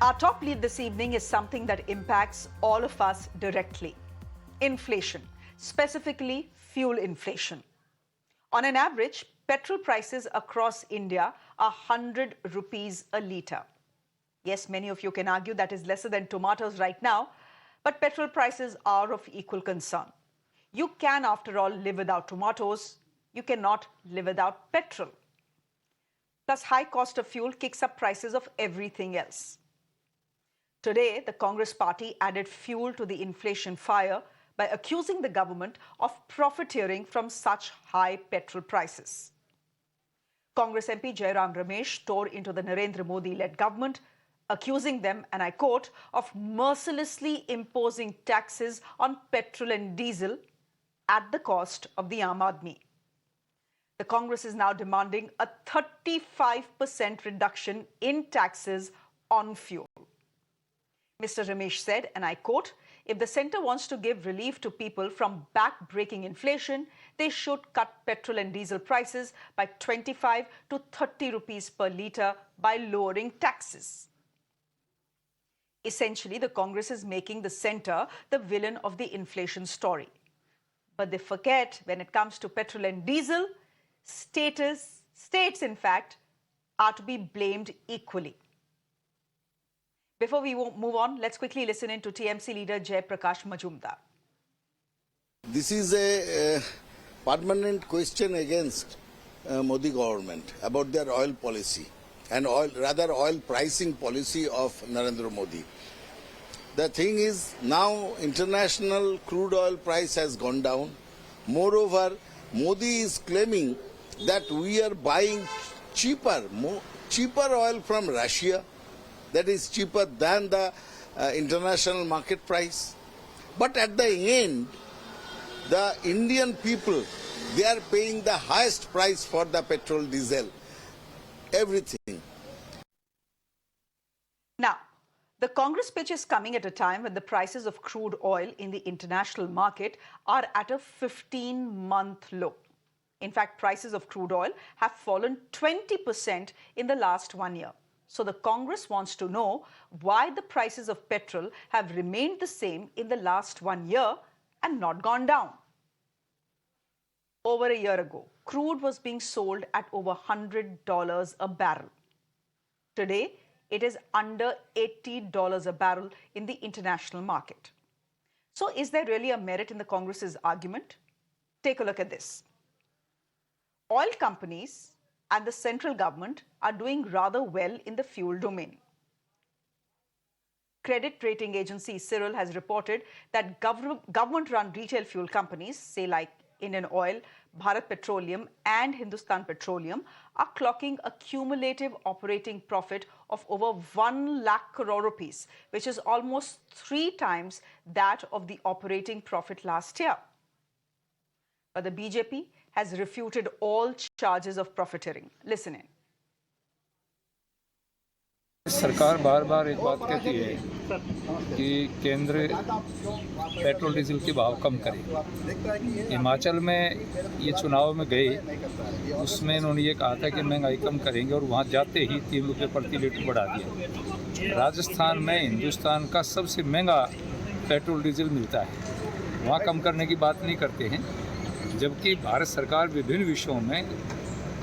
Our top lead this evening is something that impacts all of us directly. Inflation, specifically fuel inflation. On an average, petrol prices across India are 100 rupees a litre. Yes, many of you can argue that is lesser than tomatoes right now, but petrol prices are of equal concern. You can, after all, live without tomatoes. You cannot live without petrol. Plus, high cost of fuel kicks up prices of everything else. Today, the Congress party added fuel to the inflation fire by accusing the government of profiteering from such high petrol prices. Congress MP Jairam Ramesh tore into the Narendra Modi-led government, accusing them, and I quote, of mercilessly imposing taxes on petrol and diesel at the cost of the Aam Aadmi. The Congress is now demanding a 35% reduction in taxes on fuel. Mr. Ramesh said, and I quote, if the centre wants to give relief to people from back-breaking inflation, they should cut petrol and diesel prices by 25 to 30 rupees per litre by lowering taxes. Essentially, the Congress is making the centre the villain of the inflation story. But they forget when it comes to petrol and diesel, states, in fact, are to be blamed equally. Before we move on, let's quickly listen in to TMC leader Jai Prakash Majumdar. This is a permanent question against Modi government about their oil policy and oil pricing policy of Narendra Modi. The thing is, now international crude oil price has gone down. Moreover, Modi is claiming that we are buying cheaper oil from Russia, that is cheaper than the international market price. But at the end, the Indian people, they are paying the highest price for the petrol, diesel, everything. Now, the Congress pitch is coming at a time when the prices of crude oil in the international market are at a 15-month low. In fact, prices of crude oil have fallen 20% in the last 1 year. So the Congress wants to know why the prices of petrol have remained the same in the last 1 year and not gone down. Over a year ago, crude was being sold at over $100 a barrel. Today, it is under $80 a barrel in the international market. So is there really a merit in the Congress's argument? Take a look at this. Oil companies and the central government are doing rather well in the fuel domain. Credit rating agency CRIL has reported that government-run retail fuel companies, say like Indian Oil, Bharat Petroleum and Hindustan Petroleum, are clocking a cumulative operating profit of over 1 lakh crore rupees, which is almost 3 times that of the operating profit last year. But the BJP has refuted all charges of profiteering. Listen in. सरकार बार बार एक बात कहती है कि केंद्र petrol diesel के भाव कम करे। हिमाचल में ये चुनाव में गए, उसमें इन्होंने ये कहा था कि महंगाई कम करेंगे और वहाँ जाते ही 3 रुपये प्रति लीटर बढ़ा दिया। राजस्थान में हिंदुस्तान का सबसे महंगा पेट्रोल डीजल मिलता है, वहाँ कम करने की बात नहीं करते हैं, जबकि भारत सरकार विभिन्न विषयों में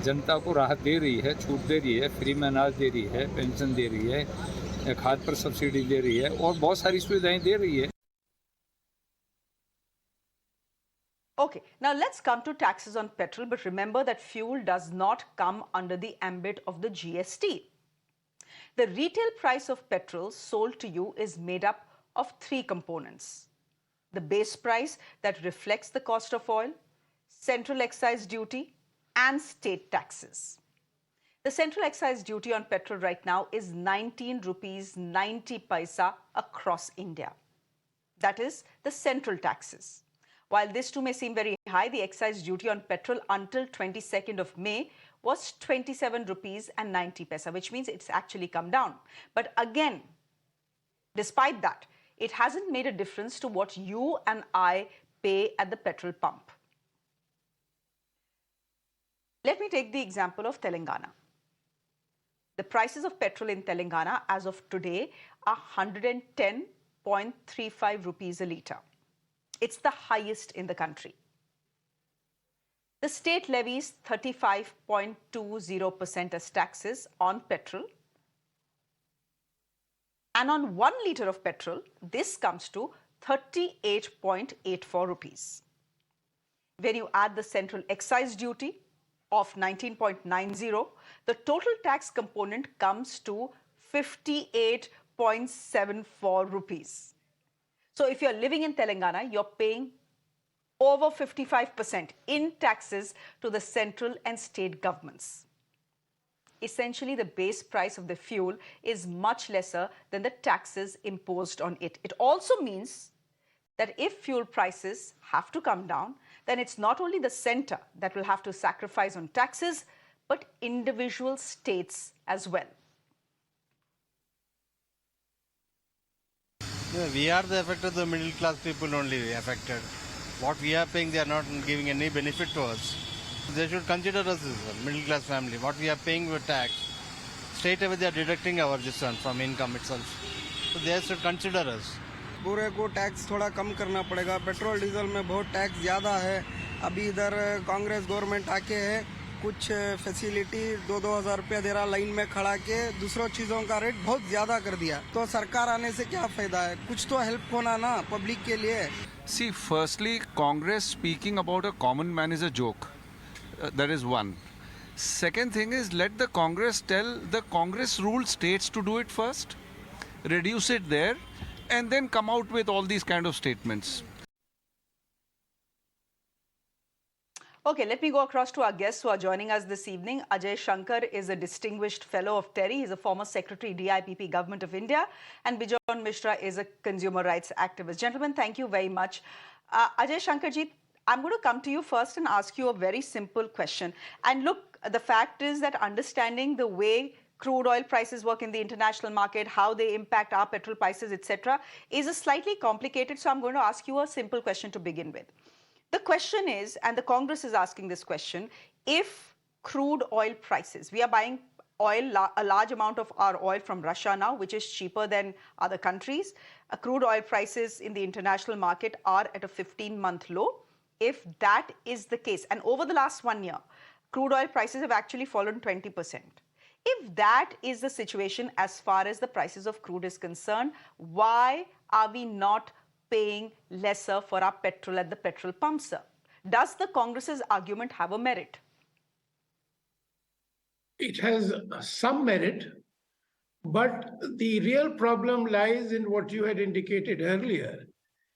जनता को राहत दे रही है, छूट दे रही है, फ्री में अनाज दे रही है, पेंशन दे रही है, खाद पर सब्सिडी दे रही है और बहुत सारी सुविधाएं दे रही है। Okay, now let's come to taxes on petrol, but remember that fuel does not come under the ambit of the GST. The retail price of petrol sold to you is made up of 3 components. The base price that reflects the cost of oil, central excise duty, and state taxes. The central excise duty on petrol right now is 19 rupees 90 paisa across India. That is the central taxes. While this too may seem very high, the excise duty on petrol until 22nd of May was 27 rupees and 90 paisa, which means it's actually come down. But again, despite that, it hasn't made a difference to what you and I pay at the petrol pump. Let me take the example of Telangana. The prices of petrol in Telangana as of today are 110.35 rupees a litre. It's the highest in the country. The state levies 35.20% as taxes on petrol. And on 1 litre of petrol, this comes to 38.84 rupees. When you add the central excise duty of 19.90, the total tax component comes to 58.74 rupees. So if you're living in Telangana, you're paying over 55% in taxes to the central and state governments. Essentially, the base price of the fuel is much lesser than the taxes imposed on it. It also means that if fuel prices have to come down, then it's not only the center that will have to sacrifice on taxes, but individual states as well. Yeah, we are the affected, the middle class people only affected. What we are paying, they are not giving any benefit to us. They should consider us as a middle class family. What we are paying with tax, straight away they are deducting our this one from income itself. So they should consider us. पूरे को tax थोड़ा कम करना पड़ेगा. Petrol diesel में बहुत tax ज़्यादा है. अभी इधर कांग्रेस गवर्नमेंट आके है कुछ फैसिलिटी 2-2 हज़ार रुपया दे रहा लाइन में खड़ा के दूसरों चीज़ों का रेट बहुत ज़्यादा कर दिया. तो सरकार आने से क्या फ़ायदा है? कुछ तो हेल्प होना ना पब्लिक के लिए. See, firstly, Congress speaking about a common man is a joke. That is one. Second thing is, let the Congress tell the Congress ruled states to do it first, reduce it there, and then come out with all these kind of statements. Okay, let me go across to our guests who are joining us this evening. Ajay Shankar is a distinguished fellow of TERI. He's a former secretary, DIPP, Government of India. And Bejon Misra is a consumer rights activist. Gentlemen, thank you very much. Ajay Shankarji, I'm going to come to you first and ask you a very simple question. And look, the fact is that understanding the way crude oil prices work in the international market, how they impact our petrol prices, etc., is a slightly complicated. So I'm going to ask you a simple question to begin with. The question is, and the Congress is asking this question, if crude oil prices, we are buying oil, a large amount of our oil from Russia now, which is cheaper than other countries. Crude oil prices in the international market are at a 15-month low. If that is the case, and over the last 1 year, crude oil prices have actually fallen 20%. If that is the situation as far as the prices of crude is concerned, why are we not paying lesser for our petrol at the petrol pumps, sir? Does the Congress's argument have a merit? It has some merit, but the real problem lies in what you had indicated earlier,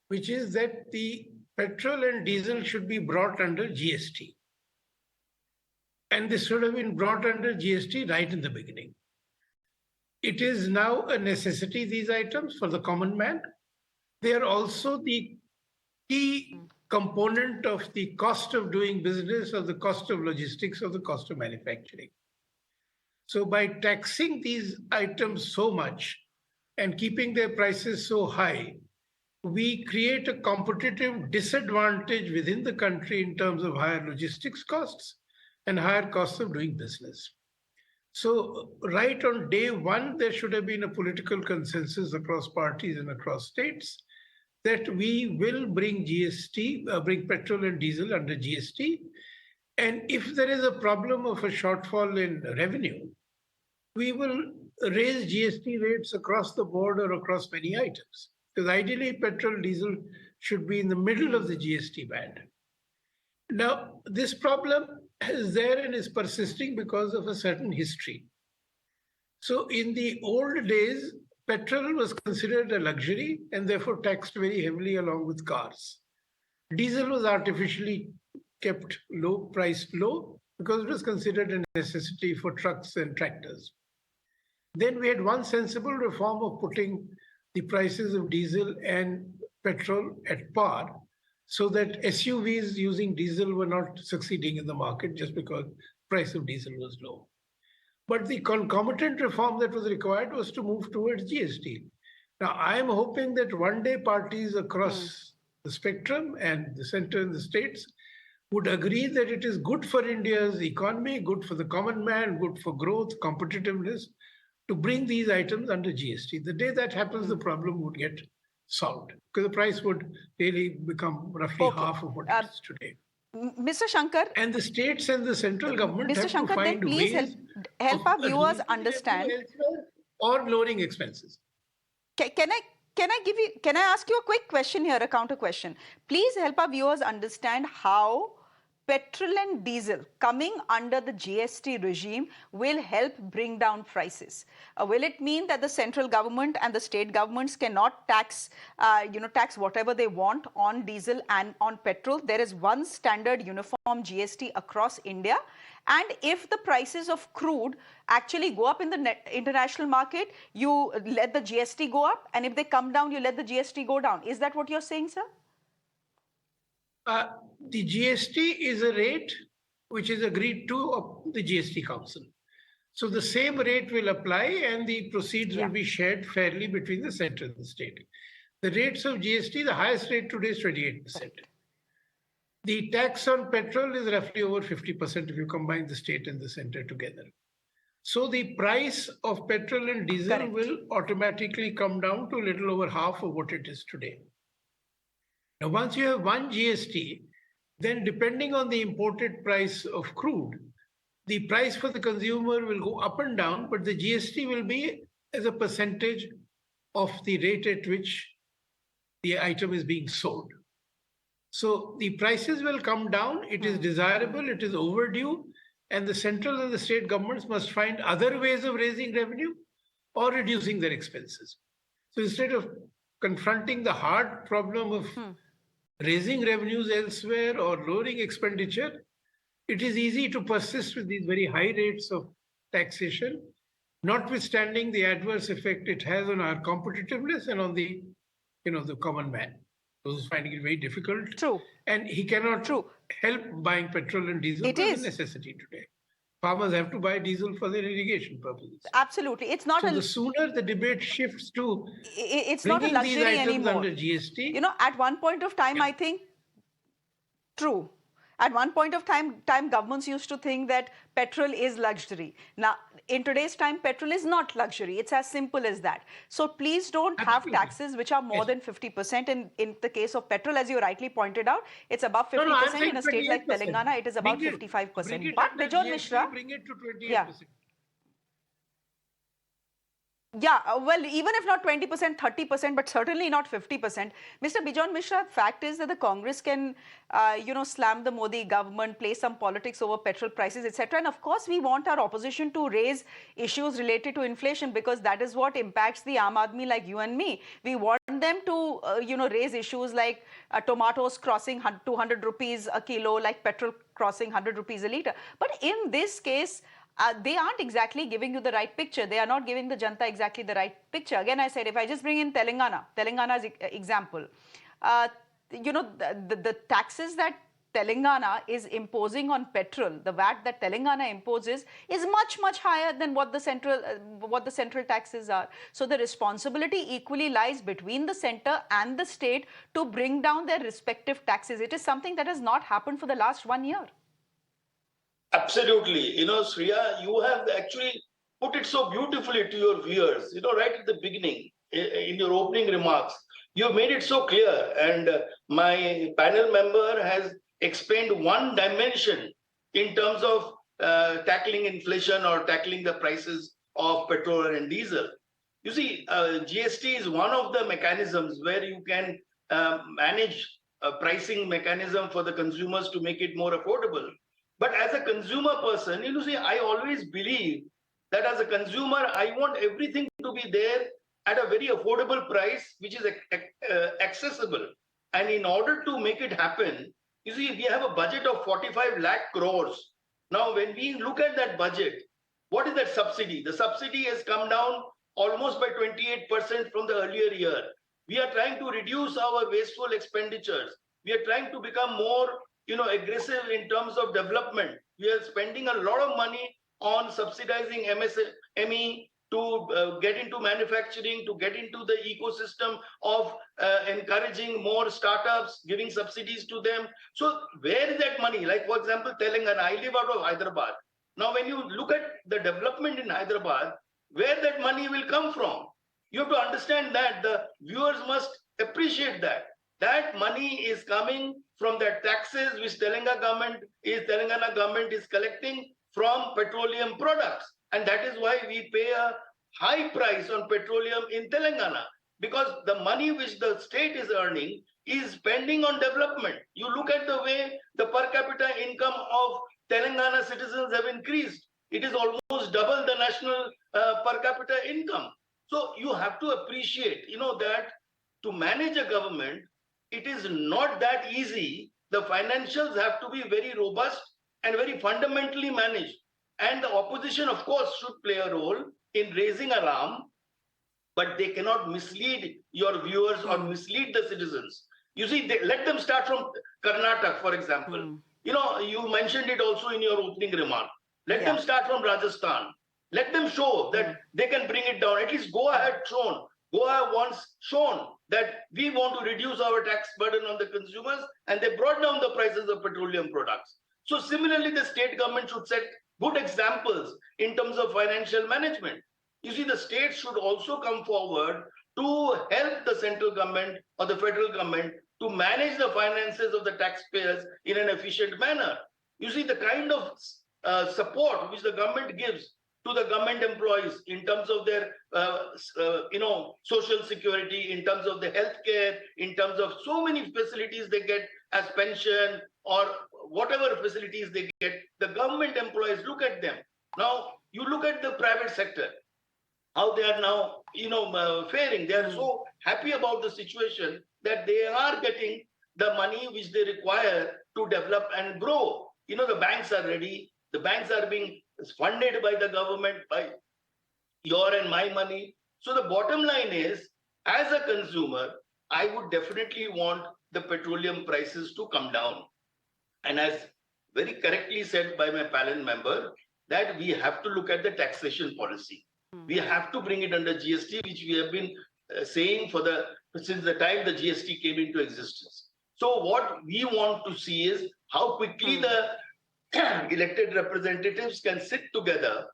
which is that the petrol and diesel should be brought under GST. And this should have been brought under GST right in the beginning. It is now a necessity, these items, for the common man. They are also the key component of the cost of doing business, of the cost of logistics, of the cost of manufacturing. So by taxing these items so much and keeping their prices so high, we create a competitive disadvantage within the country in terms of higher logistics costs and higher costs of doing business. So right on day one, there should have been a political consensus across parties and across states that we will bring GST, bring petrol and diesel under GST. And if there is a problem of a shortfall in revenue, we will raise GST rates across the board or across many items. Because ideally, petrol, diesel should be in the middle of the GST band. Now, this problem is there and is persisting because of a certain history. So in the old days, petrol was considered a luxury and therefore taxed very heavily along with cars. Diesel was artificially kept low, priced low, because it was considered a necessity for trucks and tractors. Then we had one sensible reform of putting the prices of diesel and petrol at par, so that SUVs using diesel were not succeeding in the market just because the price of diesel was low. But the concomitant reform that was required was to move towards GST. Now, I am hoping that one day parties across the spectrum and the center and the states would agree that it is good for India's economy, good for the common man, good for growth, competitiveness, to bring these items under GST. The day that happens, the problem would get solved because the price would really become roughly Okay. half of what it is today. Mr. Shankar, And the states and the central government Mr. have Shankar, to then find please ways help of our viewers releasing understand. revenue elsewhere or lowering expenses. Can I ask you a quick question here, a counter question? Please help our viewers understand how petrol and diesel coming under the GST regime will help bring down prices. Will it mean that the central government and the state governments cannot tax, tax whatever they want on diesel and on petrol? There is one standard uniform GST across India. And if the prices of crude actually go up in the international market, you let the GST go up. And if they come down, you let the GST go down. Is that what you're saying, sir? The GST is a rate which is agreed to of the GST Council. So the same rate will apply and the proceeds will be shared fairly between the center and the state. The rates of GST, the highest rate today is 28%. The tax on petrol is roughly over 50% if you combine the state and the center together. So the price of petrol and diesel will automatically come down to a little over half of what it is today. Now, once you have one GST, then depending on the imported price of crude, the price for the consumer will go up and down, but the GST will be as a percentage of the rate at which the item is being sold. So the prices will come down. It is desirable, it is overdue, and the central and the state governments must find other ways of raising revenue or reducing their expenses. So instead of confronting the hard problem of raising revenues elsewhere or lowering expenditure, it is easy to persist with these very high rates of taxation, notwithstanding the adverse effect it has on our competitiveness and on the, the common man. Those finding it very difficult. True. And he cannot help buying petrol and diesel. It is a necessity today. Farmers have to buy diesel for their irrigation purposes. Absolutely. It's not so the sooner the debate shifts to it's not a luxury anymore. Under GST. At one point of time, I think, true. At one point of time, governments used to think that petrol is luxury. Now, in today's time, petrol is not luxury. It's as simple as that. So please don't have taxes which are more than 50%. In the case of petrol, as you rightly pointed out, it's above 50%. In a state like Telangana, it is about 55%. But Bejon Misra, bring it to 28%. Yeah. Yeah, well, even if not 20%, 30%, but certainly not 50%. Mr. Bejon Misra, fact is that the Congress can, slam the Modi government, play some politics over petrol prices, etc. And of course, we want our opposition to raise issues related to inflation because that is what impacts the Aam Aadmi like you and me. We want them to, raise issues like tomatoes crossing 200 rupees a kilo, like petrol crossing 100 rupees a litre. But in this case, they aren't exactly giving you the right picture. They are not giving the Janta exactly the right picture. Again, I said, if I just bring in Telangana's example, the taxes that Telangana is imposing on petrol, the VAT that Telangana imposes is much, much higher than what the central taxes are. So the responsibility equally lies between the center and the state to bring down their respective taxes. It is something that has not happened for the last 1 year. Absolutely. Shreya, you have actually put it so beautifully to your viewers, right at the beginning, in your opening remarks. You have made it so clear. And my panel member has explained one dimension in terms of tackling inflation or tackling the prices of petrol and diesel. You see, GST is one of the mechanisms where you can manage a pricing mechanism for the consumers to make it more affordable. But as a consumer person, I always believe that as a consumer, I want everything to be there at a very affordable price, which is accessible. And in order to make it happen, we have a budget of 45 lakh crores. Now, when we look at that budget, what is that subsidy? The subsidy has come down almost by 28% from the earlier year. We are trying to reduce our wasteful expenditures. We are trying to become more aggressive in terms of development. We are spending a lot of money on subsidizing MSME to get into manufacturing, to get into the ecosystem of encouraging more startups, giving subsidies to them. So where is that money? Like, for example, Telangana, I live out of Hyderabad. Now, when you look at the development in Hyderabad, where that money will come from, you have to understand that the viewers must appreciate that. That money is coming from the taxes which Telangana government is collecting from petroleum products. And that is why we pay a high price on petroleum in Telangana, because the money which the state is earning is spending on development. You look at the way the per capita income of Telangana citizens have increased. It is almost double the national per capita income. So you have to appreciate, that to manage a government, it is not that easy. The financials have to be very robust and very fundamentally managed. And the opposition, of course, should play a role in raising alarm, but they cannot mislead your viewers or mislead the citizens. You see, let them start from Karnataka, for example. You mentioned it also in your opening remark. Let them start from Rajasthan. Let them show that they can bring it down. At least Goa had once shown that we want to reduce our tax burden on the consumers, and they brought down the prices of petroleum products. So similarly, the state government should set good examples in terms of financial management. You see, the state should also come forward to help the central government or the federal government to manage the finances of the taxpayers in an efficient manner. You see, the kind of support which the government gives to the government employees in terms of their social security, in terms of the healthcare, in terms of so many facilities they get as pension or whatever facilities they get, the government employees, look at them. Now, you look at the private sector, how they are now, faring. They are so happy about the situation that they are getting the money which they require to develop and grow. The banks are ready. The banks are being funded by the government, by your and my money. So the bottom line is, as a consumer, I would definitely want the petroleum prices to come down. And as very correctly said by my panel member, that we have to look at the taxation policy. We have to bring it under GST, which we have been saying since the time the GST came into existence. So what we want to see is how quickly the elected representatives can sit together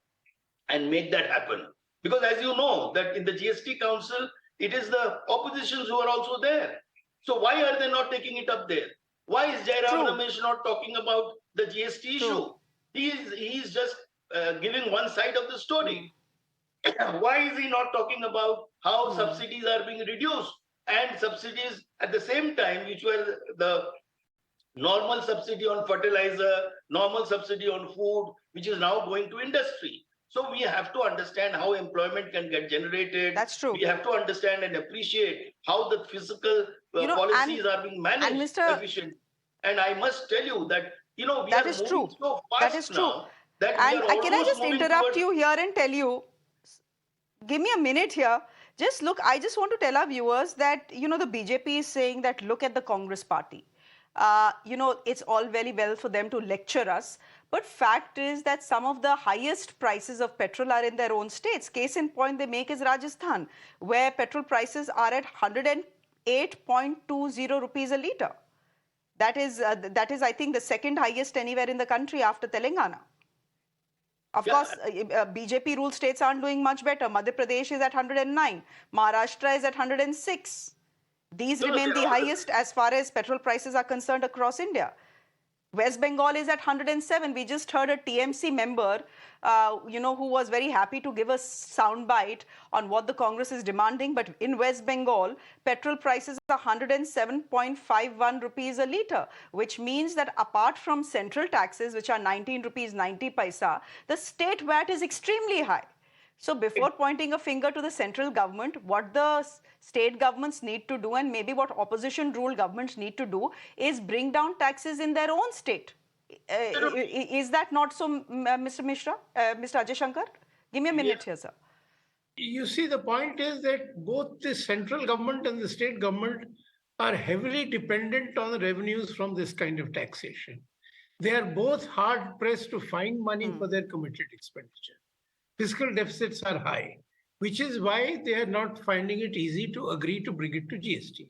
and make that happen. Because as you know, that in the GST Council, it is the oppositions who are also there. So why are they not taking it up there? Why is Jairam Ramesh not talking about the GST issue? He is just giving one side of the story. Why is he not talking about how subsidies are being reduced, and subsidies at the same time, which were the normal subsidy on fertilizer, normal subsidy on food, which is now going to industry. So we have to understand how employment can get generated. That's true. We have to understand and appreciate how the fiscal policies are being managed efficiently. And I must tell you that, we are moving so fast now that we are almost can I just interrupt towards... you here and tell you, give me a minute here. Just look, I just want to tell our viewers that, the BJP is saying that look at the Congress party. It's all very well for them to lecture us. But fact is that some of the highest prices of petrol are in their own states. Case in point they make is Rajasthan, where petrol prices are at 108.20 rupees a litre. That is, I think, the second highest anywhere in the country after Telangana. Of course, BJP ruled states aren't doing much better. Madhya Pradesh is at 109. Maharashtra is at 106. These remain the highest as far as petrol prices are concerned across India. West Bengal is at 107. We just heard a TMC member, who was very happy to give us soundbite on what the Congress is demanding. But in West Bengal, petrol prices are 107.51 rupees a litre, which means that apart from central taxes, which are 19 rupees 90 paisa, the state VAT is extremely high. So before pointing a finger to the central government, what the state governments need to do, and maybe what opposition rule governments need to do, is bring down taxes in their own state. Is that not so, Mr. Misra, Mr. Ajay Shankar? Give me a minute here, sir. You see, the point is that both the central government and the state government are heavily dependent on the revenues from this kind of taxation. They are both hard pressed to find money for their committed expenditure. Fiscal deficits are high. which is why they are not finding it easy to agree to bring it to GST.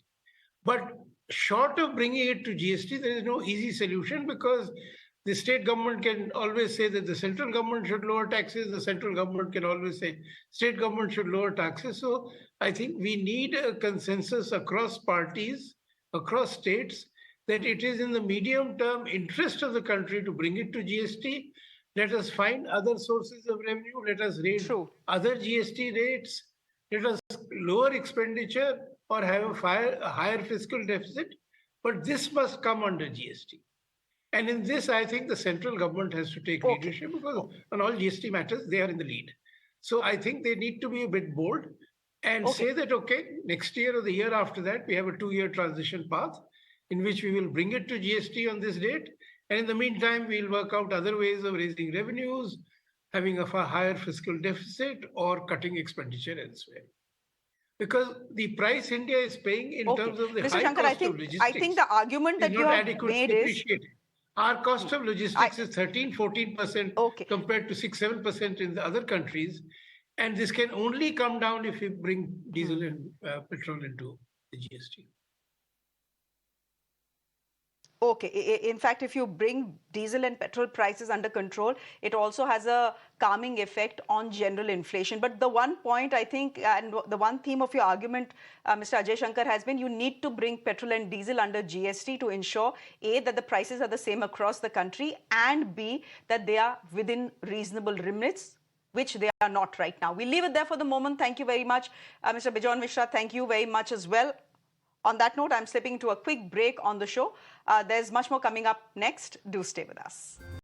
But short of bringing it to GST, there is no easy solution because the state government can always say that the central government should lower taxes. The central government can always say state government should lower taxes. So I think we need a consensus across parties, across states, that it is in the medium term interest of the country to bring it to GST. Let us find other sources of revenue. Let us raise True. other GST rates. Let us lower expenditure or have a higher fiscal deficit. But this must come under GST. And in this, I think the central government has to take Okay. leadership because on all GST matters, they are in the lead. So I think they need to be a bit bold and say that, okay, next year or the year after that, we have a 2-year transition path in which we will bring it to GST on this date. And in the meantime, we'll work out other ways of raising revenues, having a far higher fiscal deficit or cutting expenditure elsewhere. Because the price India is paying in terms of the Mr. high Shankar, cost of logistics I think the argument is that you not have adequately made is appreciated. Our cost of logistics is 13-14% Okay. compared to 6-7% in the other countries. And this can only come down if we bring diesel and petrol into the GST. Okay. In fact, if you bring diesel and petrol prices under control, it also has a calming effect on general inflation. But the one point I think, and the one theme of your argument, Mr. Ajay Shankar, has been you need to bring petrol and diesel under GST to ensure, A, that the prices are the same across the country, and B, that they are within reasonable limits, which they are not right now. We'll leave it there for the moment. Thank you very much. Mr. Bejon Misra, thank you very much as well. On that note, I'm slipping into a quick break on the show. There's much more coming up next. Do stay with us.